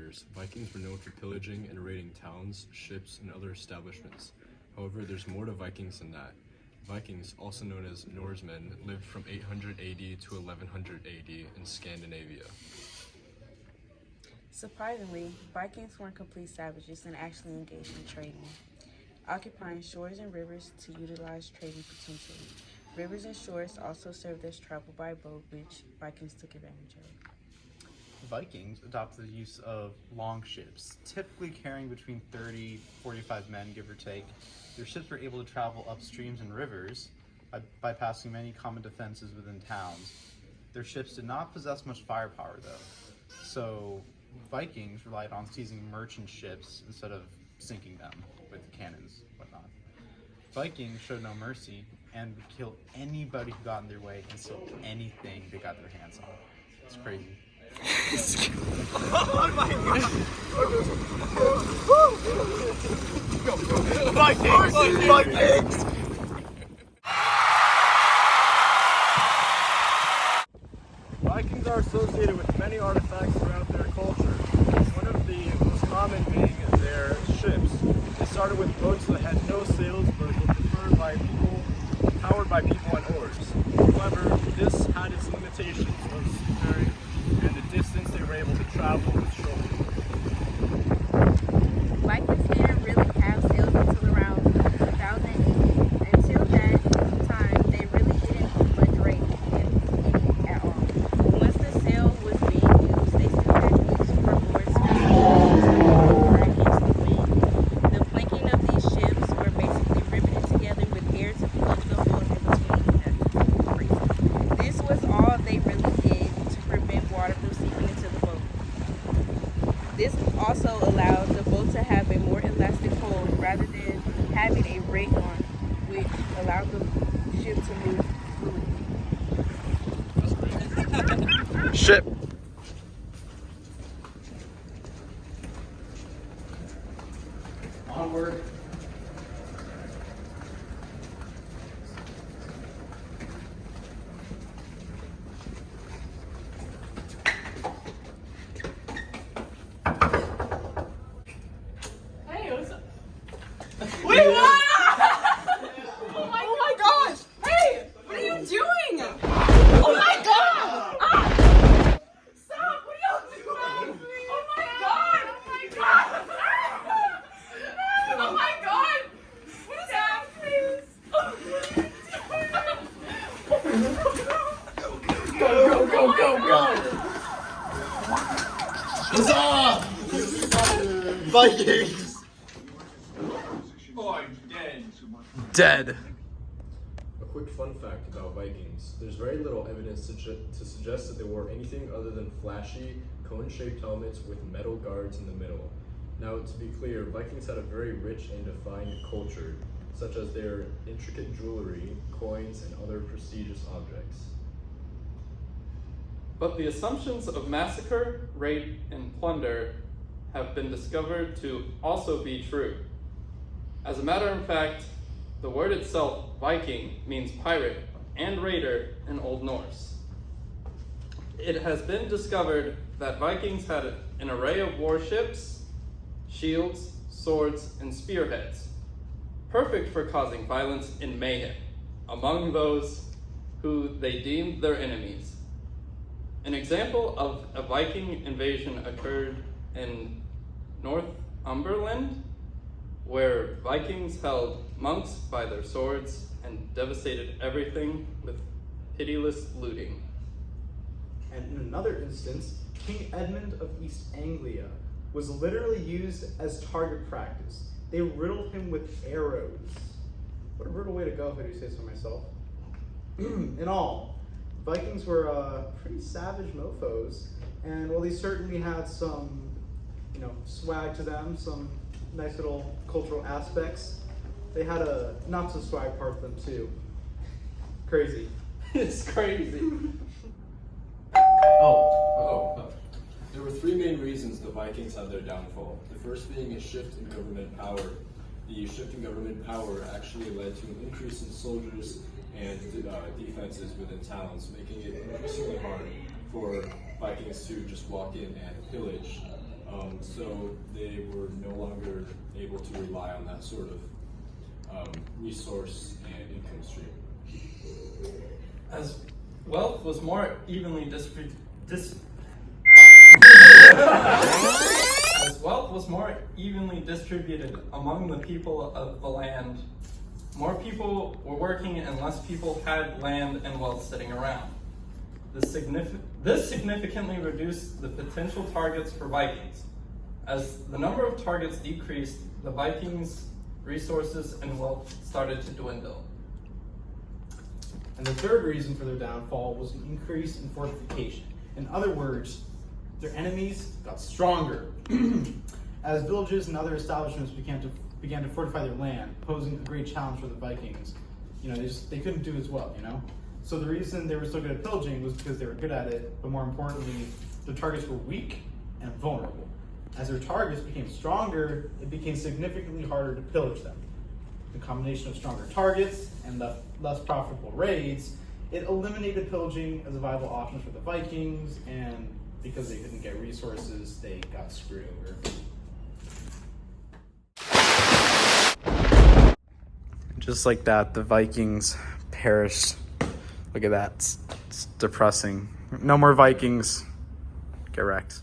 warriors. Vikings were known for pillaging and raiding towns, ships, and other establishments. However, there's more to Vikings than that. Vikings, also known as Norsemen, lived from 800 AD to 1100 AD in Scandinavia. Surprisingly, Vikings weren't complete savages and actually engaged in trading, occupying shores and rivers to utilize trading potential. Rivers and shores also served as travel by boat, which Vikings took advantage of. Vikings adopted the use of long ships, typically carrying between 30 45 men, give or take. Their ships were able to travel up streams and rivers, bypassing many common defenses within towns. Their ships did not possess much firepower, though, so Vikings relied on seizing merchant ships instead of sinking them with cannons and whatnot. Vikings showed no mercy and would kill anybody who got in their way and steal anything they got their hands on. It's crazy. Oh my god! Vikings! Vikings! Vikings are associated with many artifacts throughout their culture. One of the most common being their ships. They started with boats that had no sails but were powered by people on oars. However, this had its limitations of seafaring and the distance they were able to travel with shoulder. Vikings didn't really have sails until around 1000 AD. Until that time, they really didn't much rate any at all. Once the sail was being used, they still had use for boards against the wind. The planking of these ships were basically riveted together with air to plug the hole in between. That's crazy. This was all they really did to prevent water from seeping into the boat. This also allowed the boat to have a more elastic hold rather than having a rig on, which allowed the ship to move fluidly. Ship. Onward. Hey, what's up? Wait, what? Oh my gosh! Hey, what are you doing? Oh my god! Ah! Stop! What are y'all doing? Oh my god! Oh my god! Oh my god! What is that, please? Go! Huzzah! Vikings! Dead. A quick fun fact about Vikings. There's very little evidence to suggest that they wore anything other than flashy, cone-shaped helmets with metal guards in the middle. Now, to be clear, Vikings had a very rich and defined culture, such as their intricate jewelry, coins, and other prestigious objects. But the assumptions of massacre, rape, and plunder have been discovered to also be true. As a matter of fact, the word itself, Viking, means pirate and raider in Old Norse. It has been discovered that Vikings had an array of warships, shields, swords, and spearheads, perfect for causing violence and mayhem among those who they deemed their enemies. An example of a Viking invasion occurred in Northumberland, where Vikings held monks by their swords and devastated everything with pitiless looting. And in another instance, King Edmund of East Anglia was literally used as target practice. They riddled him with arrows. What a brutal way to go, if I do say so myself. In all, Vikings were pretty savage mofos, and while they certainly had some, swag to them, some nice little cultural aspects, they had a not so swag part of them too. Crazy. It's crazy. There were three main reasons the Vikings had their downfall. The first being a shift in government power. The shift in government power actually led to an increase in soldiers and defenses within towns, making it increasingly hard for Vikings to just walk in and pillage So they were no longer able to rely on that sort of resource and income stream. As wealth was more evenly distributed, as wealth was more evenly distributed among the people of the land, more people were working and less people had land and wealth sitting around. This significantly reduced the potential targets for Vikings. As the number of targets decreased, the Vikings' resources and wealth started to dwindle. And the third reason for their downfall was an increase in fortification. In other words, their enemies got stronger. As villages and other establishments began to fortify their land, posing a great challenge for the Vikings, they couldn't do as well, So the reason they were so good at pillaging was because they were good at it, but more importantly, their targets were weak and vulnerable. As their targets became stronger, it became significantly harder to pillage them. The combination of stronger targets and less profitable raids, it eliminated pillaging as a viable option for the Vikings, and because they couldn't get resources, they got screwed over. Just like that, the Vikings perished. Look at that. It's depressing. No more Vikings. Get wrecked.